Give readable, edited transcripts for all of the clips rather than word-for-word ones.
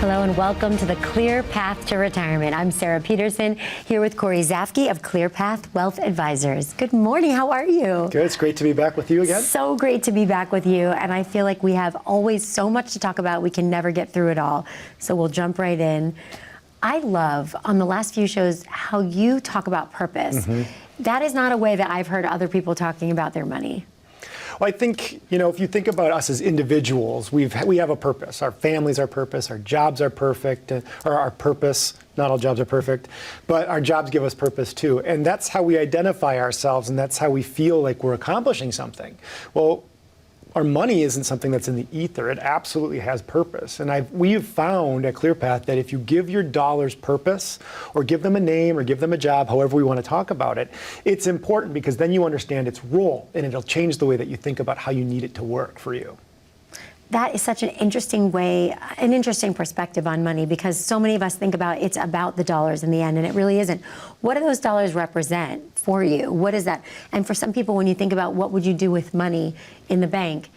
Hello and welcome to the Clear Path to Retirement. I'm Sarah Peterson here with Cory Zafke of ClearPath Wealth Advisors. Good morning, how are you? Good, it's great to be back with you again. So great to be back with you, and I feel like we have always so much to talk about, we can never get through it all. So we'll jump right in. I love, on the last few shows, how you talk about purpose. That is not a way that I've heard other people talking about their money. Well, I think, if you think about us as individuals, we have a purpose. Our families are purpose, our jobs are perfect, or our purpose. Not all jobs are perfect, but our jobs give us purpose too. And that's how we identify ourselves, and that's how we feel like we're accomplishing something. Well, our money isn't something that's in the ether. It absolutely has purpose. And we have found at ClearPath that if you give your dollars purpose, or give them a name, or give them a job, however we want to talk about it, it's important because then you understand its role, and it'll change the way that you think about how you need it to work for you. That is such an interesting way, an interesting perspective on money, because so many of us think about it's about the dollars in the end, and it really isn't. What do those dollars represent for you? What is that? And for some people, when you think about what would you do with money in the bank,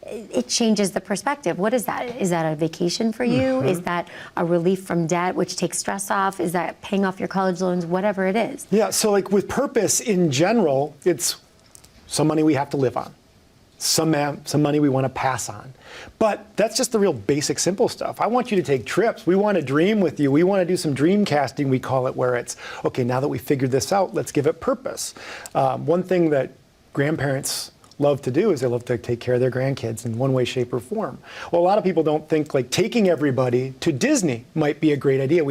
it changes the perspective. What is that? Is that a vacation for you? Is that a relief from debt, which takes stress off? Is that paying off your college loans? Whatever it is. Yeah, so like with purpose in general, it's some money we have to live on. Some money we want to pass on. But that's just the real basic, simple stuff. I want you to take trips. We want to dream with you. We want to do some dream casting, we call it, where it's, okay, now that we figured this out, let's give it purpose. One thing that grandparents love to do is they love to take care of their grandkids in one way, shape, or form. Well, a lot of people don't think like taking everybody to Disney might be a great idea. I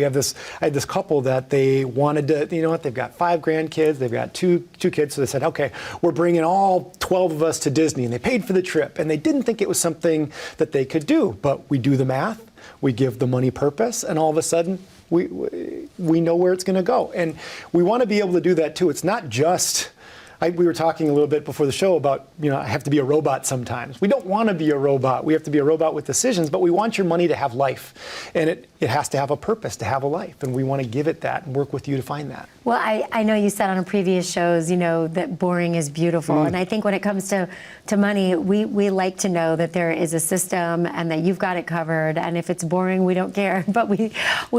had this couple that they wanted to, they've got 5 grandkids, they've got two kids, so they said, okay, we're bringing all 12 of us to Disney, and they paid for the trip, and they didn't think it was something that they could do, but we do the math, we give the money purpose, and all of a sudden, we know where it's going to go. And we want to be able to do that too. It's not just, we were talking a little bit before the show about, I have to be a robot sometimes. We don't want to be a robot. We have to be a robot with decisions, but we want your money to have life. And it has to have a purpose, to have a life. And we want to give it that and work with you to find that. Well, I know you said on previous shows, that boring is beautiful. And I think when it comes to money, we like to know that there is a system and that you've got it covered. And if it's boring, we don't care. But we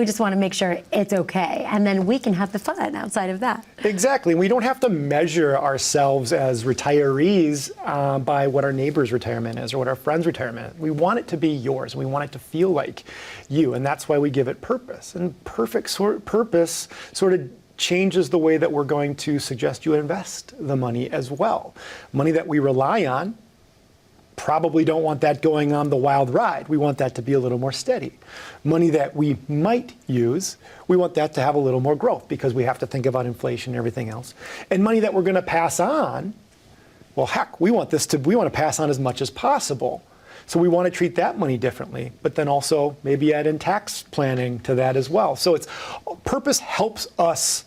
just want to make sure it's okay. And then we can have the fun outside of that. Exactly. We don't have to measure ourselves as retirees by what our neighbor's retirement is or what our friend's retirement is. We want it to be yours. We want it to feel like you. And that's why we give it purpose. And purpose sort of changes the way that we're going to suggest you invest the money as well. Money that we rely on, probably don't want that going on the wild ride. We want that to be a little more steady. Money that we might use, we want that to have a little more growth because we have to think about inflation and everything else. And money that we're going to pass on, well, heck, we want to pass on as much as possible. So we want to treat that money differently, but then also maybe add in tax planning to that as well. So purpose helps us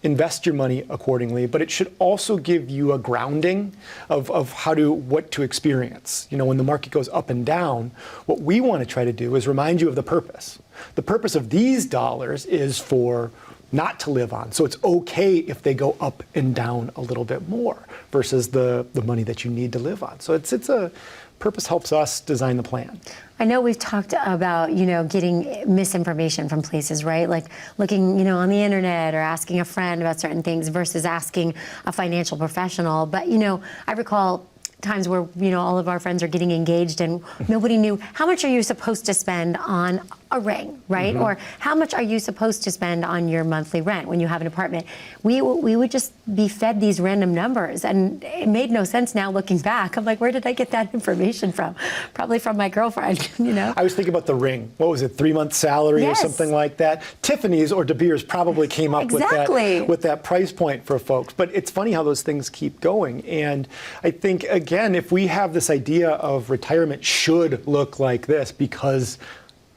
invest your money accordingly, but it should also give you a grounding of what to experience. When the market goes up and down, what we want to try to do is remind you of the purpose. The purpose of these dollars is for not to live on. So it's okay if they go up and down a little bit more versus the money that you need to live on. So purpose helps us design the plan. I know we've talked about, getting misinformation from places, right? Like looking, on the internet or asking a friend about certain things versus asking a financial professional. But, I recall times where, all of our friends are getting engaged and nobody knew how much are you supposed to spend on a ring, right? Or how much are you supposed to spend on your monthly rent when you have an apartment? We would just be fed these random numbers, and it made no sense now looking back. I'm like, where did I get that information from? Probably from my girlfriend, I was thinking about the ring. What was it, 3-month salary or something like that? Tiffany's or De Beers probably came up with that price point for folks. But it's funny how those things keep going. And I think, again, if we have this idea of retirement should look like this because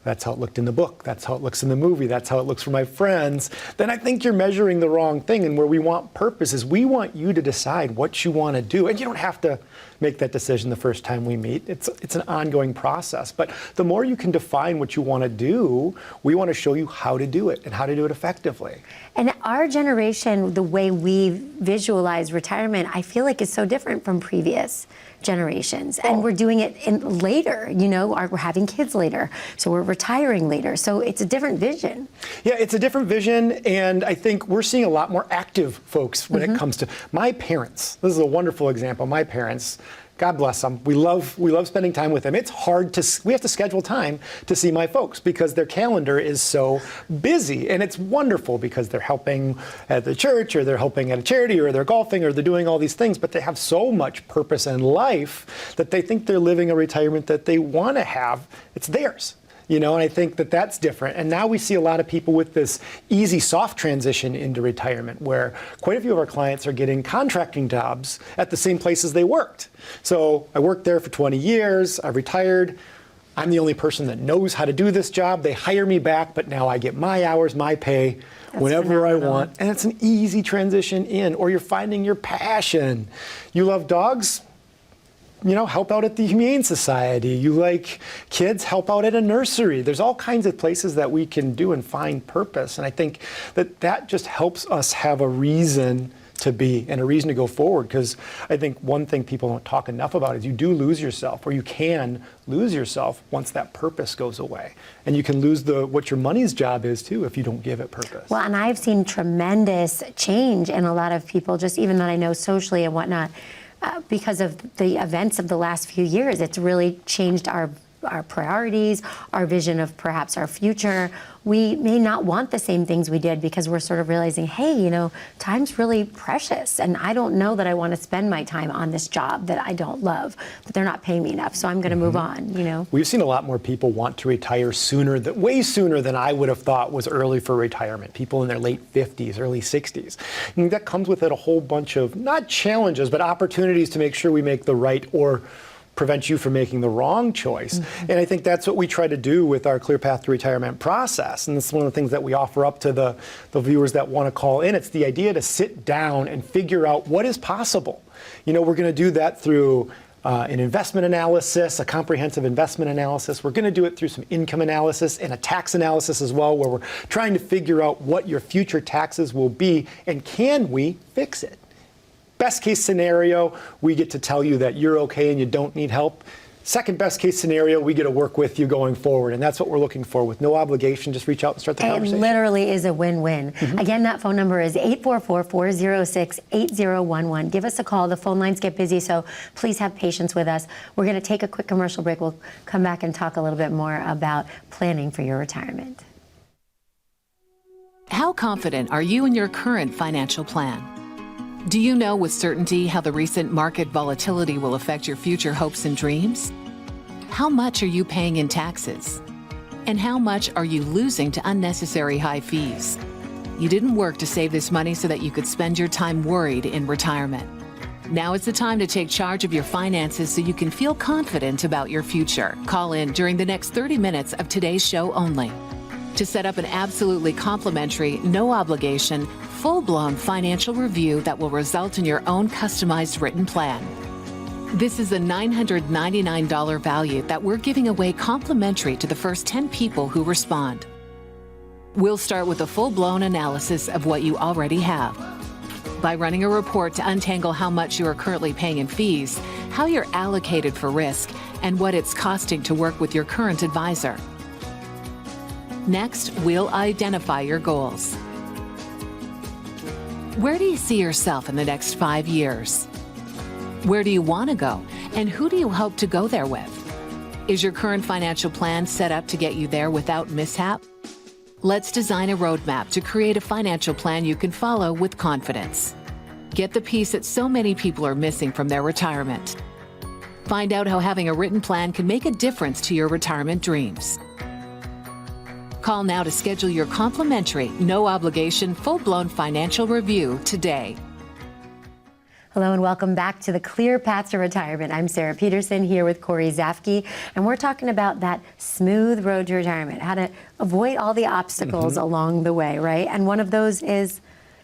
that's how it looked in the book, that's how it looks in the movie, that's how it looks for my friends, then I think you're measuring the wrong thing. And where we want purpose is we want you to decide what you want to do. And you don't have to make that decision the first time we meet. It's an ongoing process. But the more you can define what you want to do, we want to show you how to do it and how to do it effectively. And our generation, the way we visualize retirement, I feel like is so different from previous generations. And we're doing it later, you know, we're having kids later. So we're retiring later. So it's a different vision. Yeah, it's a different vision. And I think we're seeing a lot more active folks when it comes to my parents. This is a wonderful example. My parents, God bless them. We love spending time with them. It's hard we have to schedule time to see my folks because their calendar is so busy. And it's wonderful because they're helping at the church or they're helping at a charity or they're golfing or they're doing all these things, but they have so much purpose in life that they think they're living a retirement that they want to have. It's theirs. You know, and I think that that's different. And now we see a lot of people with this easy, soft transition into retirement where quite a few of our clients are getting contracting jobs at the same places they worked. So I worked there for 20 years, I retired. I'm the only person that knows how to do this job. They hire me back, but now I get my hours, my pay, whenever I want. And it's an easy transition in. Or you're finding your passion. You love dogs? You know, help out at the Humane Society. You like kids, help out at a nursery. There's all kinds of places that we can do and find purpose. And I think that just helps us have a reason to be and a reason to go forward. Because I think one thing people don't talk enough about is you do lose yourself, or you can lose yourself once that purpose goes away. And you can lose what your money's job is too if you don't give it purpose. Well, and I've seen tremendous change in a lot of people, just even that I know socially and whatnot. Because of the events of the last few years, it's really changed our priorities, our vision of perhaps our future. We may not want the same things we did because we're sort of realizing, hey, you know, time's really precious, and I don't know that I want to spend my time on this job that I don't love, but they're not paying me enough, so I'm going to move on, you know. We've seen a lot more people want to retire sooner, way sooner than I would have thought was early for retirement. People in their late 50s, early 60s. And that comes with it a whole bunch of, not challenges, but opportunities to make sure we make the right or prevent you from making the wrong choice. And I think that's what we try to do with our ClearPath to Retirement process. And this is one of the things that we offer up to the viewers that want to call in. It's the idea to sit down and figure out what is possible. You know, we're going to do that through an investment analysis, a comprehensive investment analysis. We're going to do it through some income analysis and a tax analysis as well, where we're trying to figure out what your future taxes will be and can we fix it. Best case scenario, we get to tell you that you're okay and you don't need help. Second best case scenario, we get to work with you going forward. And that's what we're looking for with no obligation. Just reach out and start the conversation. It literally is a win-win. Again, that phone number is 844-406-8011. Give us a call. The phone lines get busy, so please have patience with us. We're going to take a quick commercial break. We'll come back and talk a little bit more about planning for your retirement. How confident are you in your current financial plan? Do you know with certainty how the recent market volatility will affect your future hopes and dreams? How much are you paying in taxes? And how much are you losing to unnecessary high fees? You didn't work to save this money so that you could spend your time worried in retirement. Now is the time to take charge of your finances so you can feel confident about your future. Call in during the next 30 minutes of today's show only to set up an absolutely complimentary, no obligation, full-blown financial review that will result in your own customized written plan. This is a $999 value that we're giving away complimentary to the first 10 people who respond. We'll start with a full-blown analysis of what you already have by running a report to untangle how much you are currently paying in fees, how you're allocated for risk, and what it's costing to work with your current advisor. Next, we'll identify your goals. Where do you see yourself in the next 5 years? Where do you want to go, and who do you hope to go there with? Is your current financial plan set up to get you there without mishap? Let's design a roadmap to create a financial plan you can follow with confidence. Get the piece that so many people are missing from their retirement. Find out how having a written plan can make a difference to your retirement dreams. Call now to schedule your complimentary, no obligation, full-blown financial review today. Hello and welcome back to the ClearPath to Retirement. I'm Sarah Peterson here with Cory Zafke, and we're talking about that smooth road to retirement, how to avoid all the obstacles along the way, right? And one of those is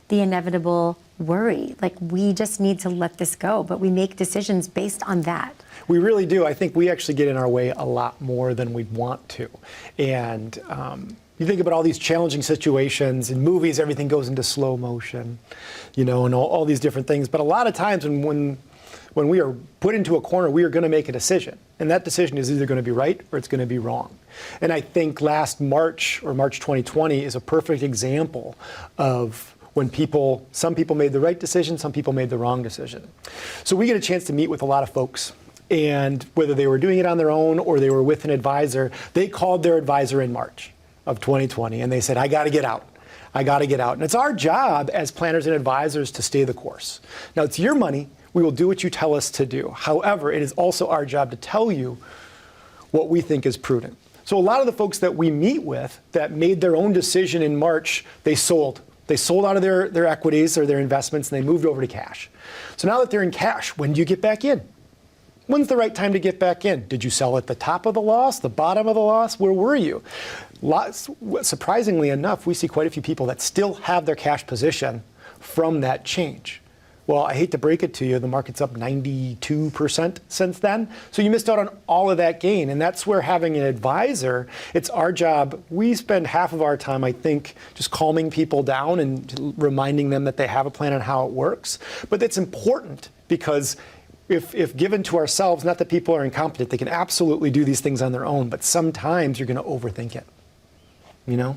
the inevitable worry. Like, we just need to let this go, but we make decisions based on that. We really do. I think we actually get in our way a lot more than we'd want to. And you think about all these challenging situations. In movies, everything goes into slow motion, you know, and all these different things. But a lot of times when we are put into a corner, we are going to make a decision. And that decision is either going to be right or it's going to be wrong. And I think last March, or March 2020, is a perfect example of when some people made the right decision, some people made the wrong decision. So we get a chance to meet with a lot of folks. And whether they were doing it on their own or they were with an advisor, they called their advisor in March of 2020 and they said, I got to get out. I got to get out. And it's our job as planners and advisors to stay the course. Now, it's your money. We will do what you tell us to do. However, it is also our job to tell you what we think is prudent. So a lot of the folks that we meet with that made their own decision in March, they sold. They sold out of their equities or their investments and they moved over to cash. So now that they're in cash, when do you get back in? When's the right time to get back in? Did you sell at the top of the loss, the bottom of the loss? Where were you? Surprisingly enough, we see quite a few people that still have their cash position from that change. Well, I hate to break it to you, the market's up 92% since then. So you missed out on all of that gain. And that's where having an advisor, it's our job. We spend half of our time, I think, just calming people down and reminding them that they have a plan on how it works. But it's important because if given to ourselves, not that people are incompetent, they can absolutely do these things on their own, but sometimes you're going to overthink it, you know?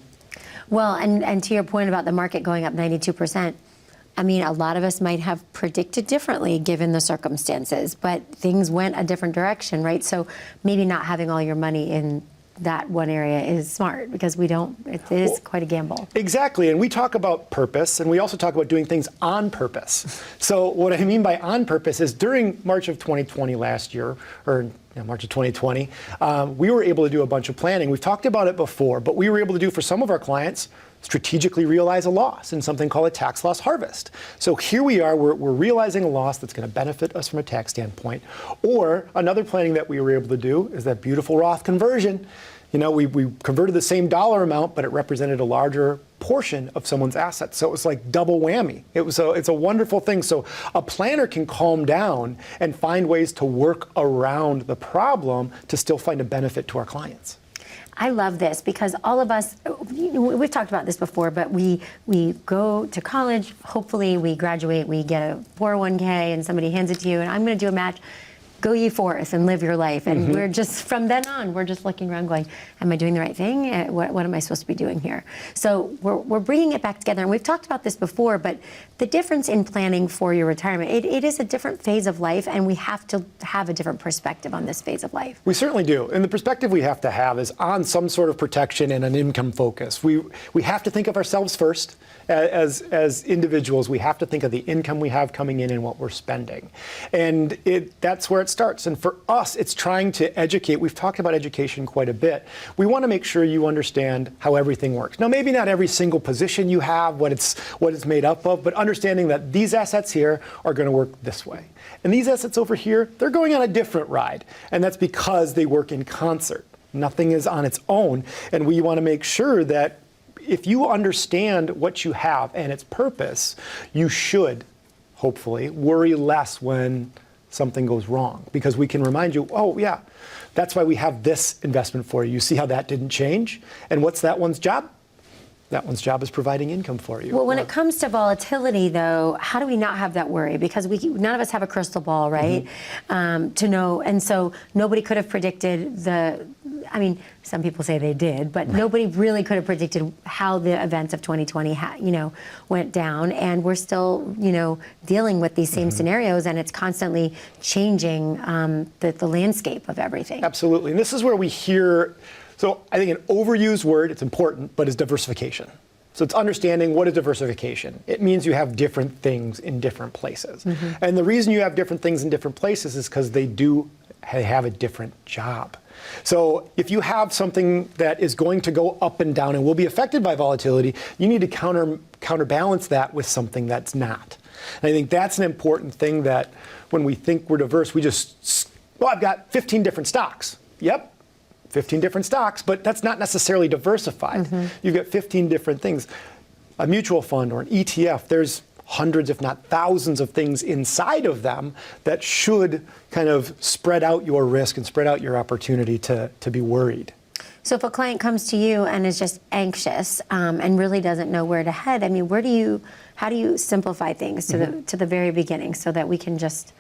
Well, and to your point about the market going up 92%, I mean, a lot of us might have predicted differently given the circumstances, but things went a different direction, right? So maybe not having all your money in that one area is smart because it is quite a gamble. Exactly, and we talk about purpose, and we also talk about doing things on purpose. So what I mean by on purpose is during March of 2020 last year, or March of 2020, we were able to do a bunch of planning. We've talked about it before, but we were able to do for some of our clients, strategically realize a loss in something called a tax loss harvest. So here we are, we're realizing a loss that's going to benefit us from a tax standpoint. Or another planning that we were able to do is that beautiful Roth conversion. You know, we converted the same dollar amount, but it represented a larger portion of someone's assets. So it was like double whammy. It's a wonderful thing. So a planner can calm down and find ways to work around the problem to still find a benefit to our clients. I love this because all of us, we've talked about this before, but we go to college, hopefully we graduate, we get a 401k and somebody hands it to you and I'm going to do a match. Go ye forth and live your life. And we're just, from then on, we're just looking around going, am I doing the right thing? What am I supposed to be doing here? So we're bringing it back together. And we've talked about this before, but the difference in planning for your retirement, it is a different phase of life, and we have to have a different perspective on this phase of life. We certainly do. And the perspective we have to have is on some sort of protection and an income focus. We have to think of ourselves first. As individuals, we have to think of the income we have coming in and what we're spending. And that's where it starts. And for us, it's trying to educate. We've talked about education quite a bit. We want to make sure you understand how everything works. Now, maybe not every single position you have, what it's made up of, but understanding that these assets here are going to work this way. And these assets over here, they're going on a different ride. And that's because they work in concert. Nothing is on its own. And we want to make sure that if you understand what you have and its purpose, you should, hopefully, worry less when something goes wrong. Because we can remind you, oh, yeah, that's why we have this investment for you. You see how that didn't change? And what's that one's job? That one's job is providing income for you. Well, when it comes to volatility, though, how do we not have that worry? Because none of us have a crystal ball, right? To know, and so nobody could have predicted I mean, some people say they did, but nobody really could have predicted how the events of 2020, went down. And we're still, dealing with these same scenarios, and it's constantly changing the landscape of everything. Absolutely, and this is where we hear. So I think an overused word, it's important, but is diversification. So it's understanding what is diversification. It means you have different things in different places. And the reason you have different things in different places is because they have a different job. So if you have something that is going to go up and down and will be affected by volatility, you need to counterbalance that with something that's not. And I think that's an important thing, that when we think we're diverse, we just, well, I've got 15 different stocks. Yep, 15 different stocks, but that's not necessarily diversified. You've got 15 different things. A mutual fund or an ETF, there's hundreds, if not thousands, of things inside of them that should kind of spread out your risk and spread out your opportunity to be worried. So if a client comes to you and is just anxious and really doesn't know where to head, I mean, how do you simplify things to the very beginning so that we can just...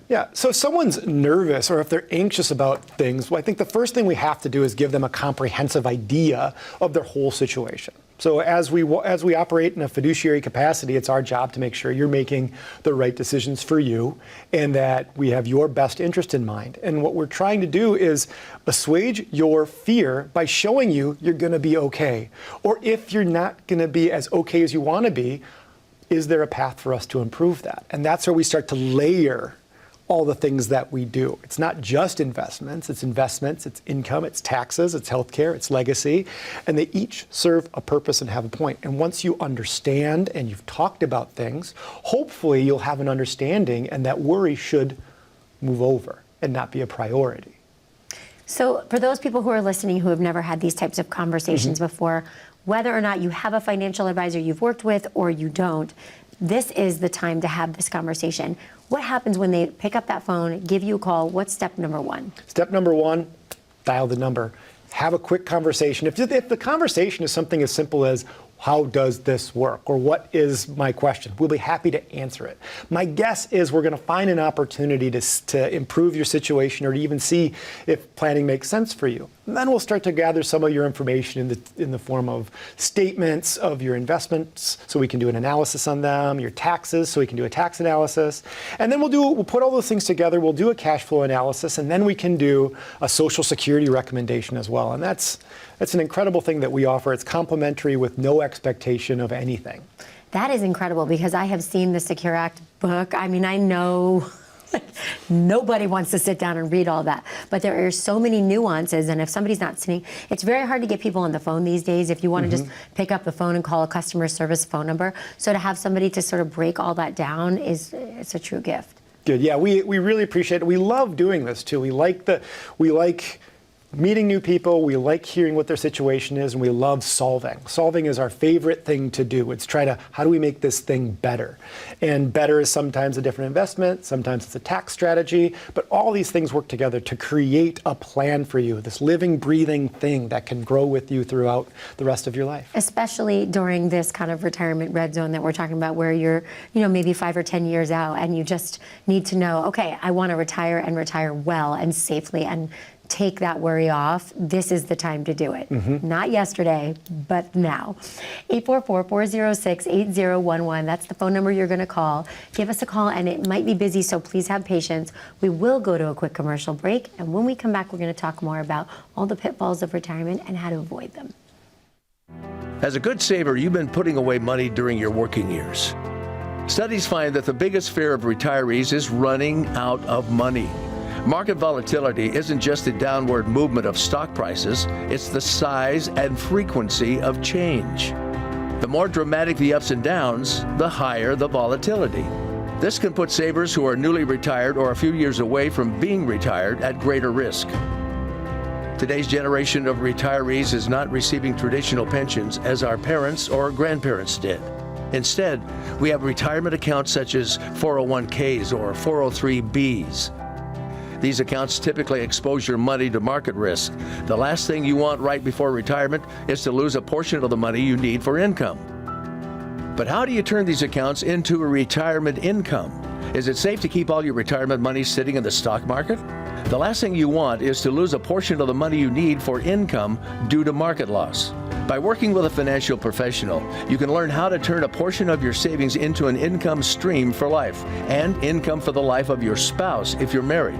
Yeah, so if someone's nervous or if they're anxious about things, well, I think the first thing we have to do is give them a comprehensive idea of their whole situation. So as we operate in a fiduciary capacity, it's our job to make sure you're making the right decisions for you and that we have your best interest in mind. And what we're trying to do is assuage your fear by showing you you're going to be okay. Or if you're not going to be as okay as you want to be, is there a path for us to improve that? And that's where we start to layer all the things that we do. It's not just investments, it's income, it's taxes, it's healthcare, it's legacy, and they each serve a purpose and have a point. And once you understand and you've talked about things, hopefully you'll have an understanding and that worry should move over and not be a priority. So for those people who are listening who have never had these types of conversations before, whether or not you have a financial advisor you've worked with or you don't, this is the time to have this conversation. What happens when they pick up that phone, give you a call? What's step number one? Step number one, dial the number. Have a quick conversation. If the conversation is something as simple as, how does this work? Or what is my question? We'll be happy to answer it. My guess is we're going to find an opportunity to improve your situation or to even see if planning makes sense for you. And then we'll start to gather some of your information in the form of statements of your investments so we can do an analysis on them, your taxes so we can do a tax analysis. And then we'll put all those things together, we'll do a cash flow analysis, and then we can do a Social Security recommendation as well. And that's an incredible thing that we offer. It's complimentary with no expectation of anything. That is incredible because I have seen the Secure Act book. I mean, I know nobody wants to sit down and read all that, but there are so many nuances, and if somebody's not sitting, it's very hard to get people on the phone these days if you want to just pick up the phone and call a customer service phone number. So to have somebody to sort of break all that down it's a true gift. Good. Yeah, we really appreciate it. We love doing this too. We like meeting new people, we like hearing what their situation is, and we love solving. Solving is our favorite thing to do. It's how do we make this thing better? And better is sometimes a different investment, sometimes it's a tax strategy, but all these things work together to create a plan for you, this living, breathing thing that can grow with you throughout the rest of your life. Especially during this kind of retirement red zone that we're talking about where you're, maybe 5 or 10 years out and you just need to know, okay, I want to retire and retire well and safely and take that worry off. This is the time to do it. Not yesterday, but now. 844-406-8011. That's the phone number you're going to call. Give us a call, and it might be busy, so please have patience. We will go to a quick commercial break, and when we come back, we're going to talk more about all the pitfalls of retirement and how to avoid them. As a good saver, you've been putting away money during your working years. Studies find that the biggest fear of retirees is running out of money. Market volatility isn't just the downward movement of stock prices, it's the size and frequency of change. The more dramatic the ups and downs, the higher the volatility. This can put savers who are newly retired or a few years away from being retired at greater risk. Today's generation of retirees is not receiving traditional pensions as our parents or grandparents did. Instead, we have retirement accounts such as 401ks or 403bs. These accounts typically expose your money to market risk. The last thing you want right before retirement is to lose a portion of the money you need for income. But how do you turn these accounts into a retirement income? Is it safe to keep all your retirement money sitting in the stock market? The last thing you want is to lose a portion of the money you need for income due to market loss. By working with a financial professional, you can learn how to turn a portion of your savings into an income stream for life and income for the life of your spouse if you're married.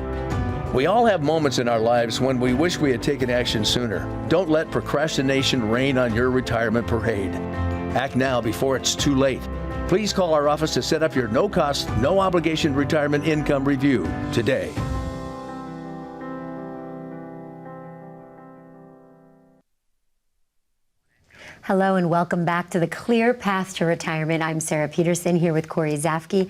We all have moments in our lives when we wish we had taken action sooner. Don't let procrastination reign on your retirement parade. Act now before it's too late. Please call our office to set up your no-cost, no-obligation retirement income review today. Hello and welcome back to the Clear Path to Retirement. I'm Sarah Peterson here with Cory Zafke,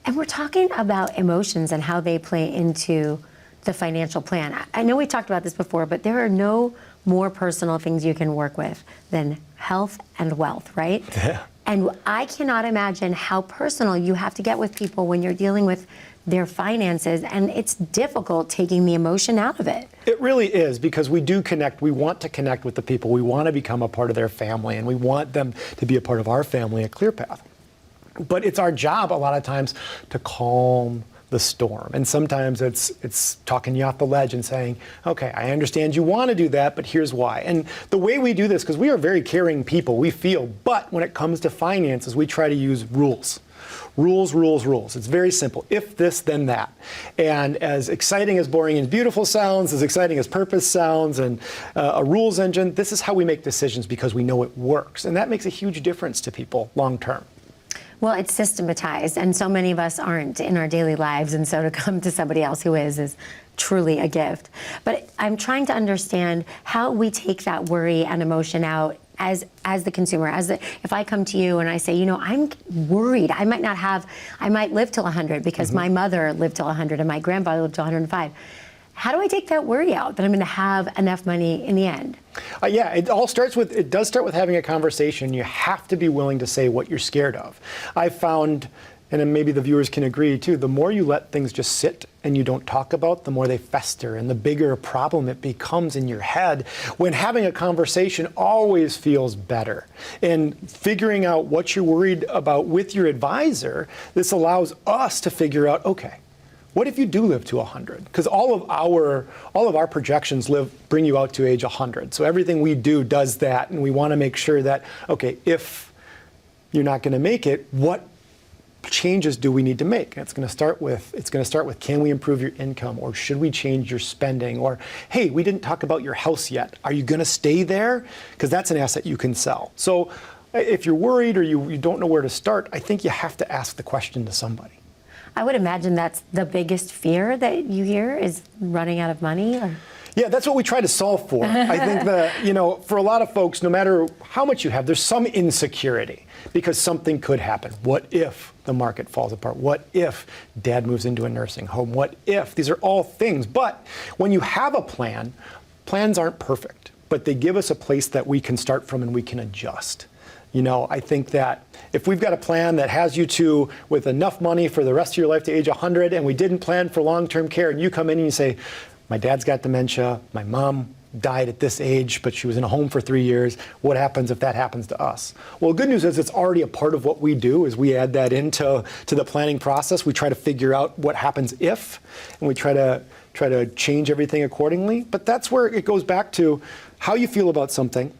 and we're talking about emotions and how they play into the financial plan. I know we talked about this before, but there are no more personal things you can work with than health and wealth, right? Yeah. And I cannot imagine how personal you have to get with people when you're dealing with their finances, and it's difficult taking the emotion out of it. It really is, because we do connect. We want to connect with the people. We want to become a part of their family, and we want them to be a part of our family at ClearPath. But it's our job a lot of times to calm the storm. And sometimes it's talking you off the ledge and saying, okay, I understand you want to do that, but here's why. And the way we do this, because we are very caring people, we feel, but when it comes to finances, we try to use rules. Rules, rules, rules. It's very simple. If this, then that. And as exciting as boring and beautiful sounds, as exciting as purpose sounds, and a rules engine, this is how we make decisions because we know it works. And that makes a huge difference to people long term. Well, it's systematized, and so many of us aren't in our daily lives, and so to come to somebody else who is truly a gift. But I'm trying to understand how we take that worry and emotion out as the consumer. If I come to you and I say, you know, I'm worried, I might live till 100 because my mother lived till 100 and my grandfather lived till 105. How do I take that worry out that I'm going to have enough money in the end? Yeah, it does start with having a conversation. You have to be willing to say what you're scared of. I've found, and then maybe the viewers can agree too, the more you let things just sit and you don't talk about, the more they fester and the bigger a problem it becomes in your head, when having a conversation always feels better. And figuring out what you're worried about with your advisor, this allows us to figure out, okay, what if you do live to 100? Because all of our projections bring you out to age 100. So everything we do does that, and we want to make sure that, okay, if you're not going to make it, what changes do we need to make? It's going to start with can we improve your income, or should we change your spending, or hey, we didn't talk about your house yet. Are you going to stay there? Because that's an asset you can sell. So if you're worried or you don't know where to start, I think you have to ask the question to somebody. I would imagine that's the biggest fear that you hear is running out of money. Yeah, that's what we try to solve for. I think that, for a lot of folks, no matter how much you have, there's some insecurity because something could happen. What if the market falls apart? What if dad moves into a nursing home? What if? These are all things. But when you have a plan, plans aren't perfect, but they give us a place that we can start from and we can adjust. I think that if we've got a plan that has you with enough money for the rest of your life to age 100, and we didn't plan for long-term care, and you come in and you say, my dad's got dementia, my mom died at this age, but she was in a home for 3 years, what happens if that happens to us? Well, the good news is it's already a part of what we do, is we add that into the planning process. We try to figure out what happens if, and we try to change everything accordingly. But that's where it goes back to how you feel about something.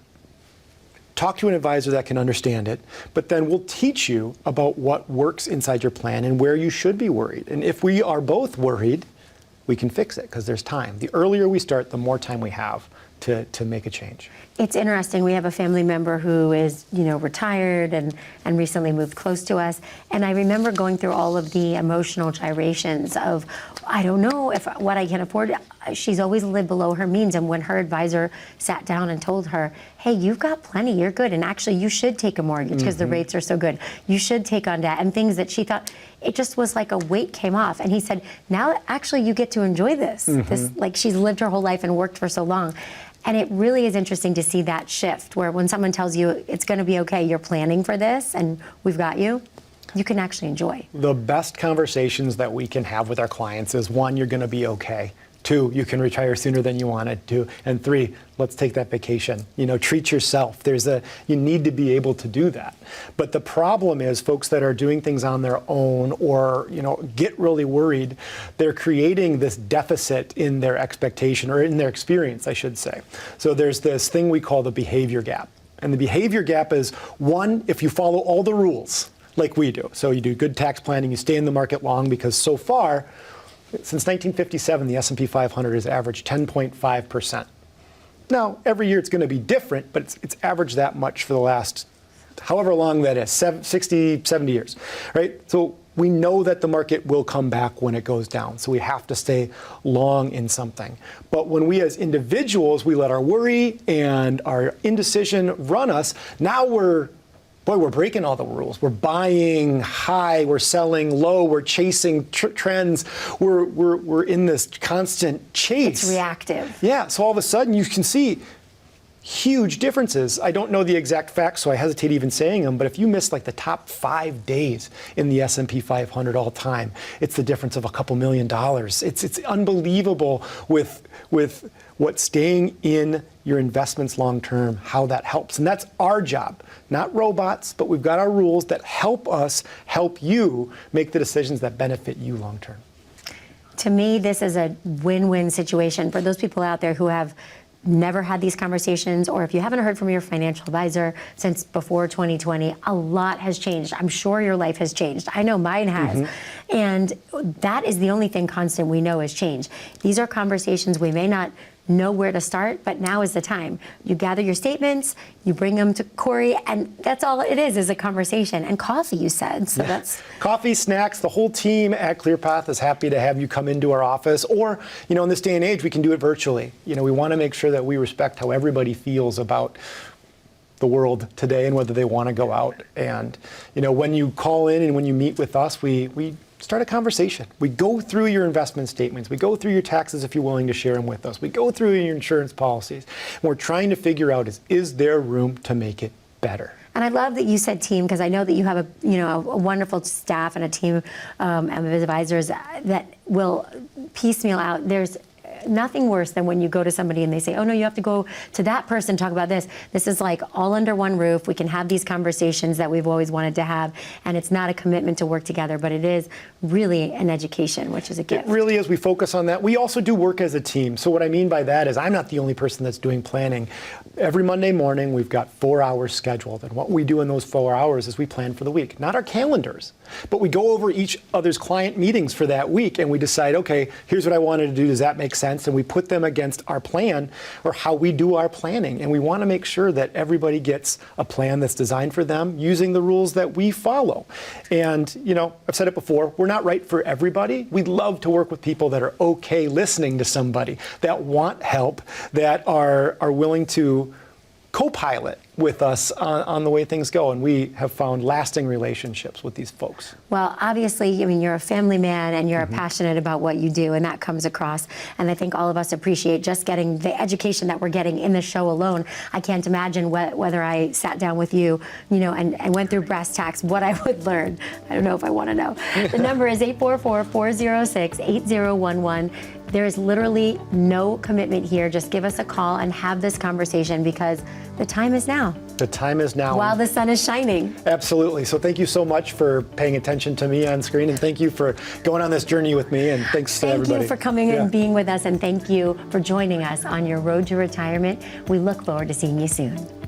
Talk to an advisor that can understand it, but then we'll teach you about what works inside your plan and where you should be worried. And if we are both worried, we can fix it because there's time. The earlier we start, the more time we have to make a change. It's interesting. We have a family member who is, retired and recently moved close to us. And I remember going through all of the emotional gyrations of, I don't know what I can afford. She's always lived below her means. And when her advisor sat down and told her, hey, you've got plenty, you're good. And actually, you should take a mortgage because the rates are so good. You should take on debt, and things that she thought, it just was like a weight came off. And he said, now actually you get to enjoy this. Like she's lived her whole life and worked for so long. And it really is interesting to see that shift where when someone tells you it's going to be okay, you're planning for this and we've got you, you can actually enjoy. The best conversations that we can have with our clients is, 1, you're going to be okay. 2, you can retire sooner than you wanted to. And 3, let's take that vacation. Treat yourself. You need to be able to do that. But the problem is folks that are doing things on their own or, get really worried, they're creating this deficit in their expectation, or in their experience, I should say. So there's this thing we call the behavior gap. And the behavior gap is, 1, if you follow all the rules like we do. So you do good tax planning, you stay in the market long, because so far, since 1957, the S&P 500 has averaged 10.5%. Now, every year it's going to be different, but it's averaged that much for the last however long that is, 60, 70 years, right? So we know that the market will come back when it goes down, so we have to stay long in something. But when we as individuals, we let our worry and our indecision run us, now we're breaking all the rules. We're buying high, we're selling low, we're chasing trends. We're in this constant chase. It's reactive. Yeah, so all of a sudden you can see huge differences. I don't know the exact facts, so I hesitate even saying them, but if you miss like the top 5 days in the S&P 500 all time, it's the difference of a couple $1 million. It's unbelievable with what staying in your investments long term, how that helps. And that's our job, not robots, but we've got our rules that help us help you make the decisions that benefit you long term. To me, this is a win-win situation for those people out there who have never had these conversations, or if you haven't heard from your financial advisor since before 2020, a lot has changed. I'm sure your life has changed. I know mine has. And that is the only thing constant we know is change. These are conversations we may not know where to start, but now is the time. You gather your statements, you bring them to Cory, and that's all it is a conversation. And coffee, you said, so that's... Coffee, snacks, the whole team at ClearPath is happy to have you come into our office, or, in this day and age, we can do it virtually. We want to make sure that we respect how everybody feels about the world today and whether they want to go out. And, when you call in and when you meet with us, we start a conversation. We go through your investment statements. We go through your taxes if you're willing to share them with us. We go through your insurance policies. And we're trying to figure out is there room to make it better? And I love that you said team, because I know that you have a wonderful staff and a team of advisors that will piecemeal out. There's nothing worse than when you go to somebody and they say, oh no, you have to go to that person, talk about this. This is like all under one roof. We can have these conversations that we've always wanted to have, and it's not a commitment to work together, but it is really an education, which is a gift. It really is. We focus on that. We also do work as a team. So what I mean by that is I'm not the only person that's doing planning. Every Monday morning, we've got 4 hours scheduled. And what we do in those 4 hours is we plan for the week. Not our calendars, but we go over each other's client meetings for that week, and we decide, okay, here's what I wanted to do. Does that make sense? And we put them against our plan or how we do our planning. And we want to make sure that everybody gets a plan that's designed for them using the rules that we follow. And, I've said it before, we're not right for everybody. We'd love to work with people that are okay listening to somebody, that want help, that are willing to copilot with us on the way things go, and we have found lasting relationships with these folks. Well, obviously, you're a family man and you're passionate about what you do, and that comes across. And I think all of us appreciate just getting the education that we're getting in the show alone. I can't imagine whether I sat down with you, and went through brass tacks, what I would learn. I don't know if I want to know. The number is 844-406-8011. There is literally no commitment here. Just give us a call and have this conversation, because the time is now. The time is now. While the sun is shining. Absolutely. So thank you so much for paying attention to me on screen, and thank you for going on this journey with me, and thanks to everybody. Thank you for coming and being with us, and thank you for joining us on your road to retirement. We look forward to seeing you soon.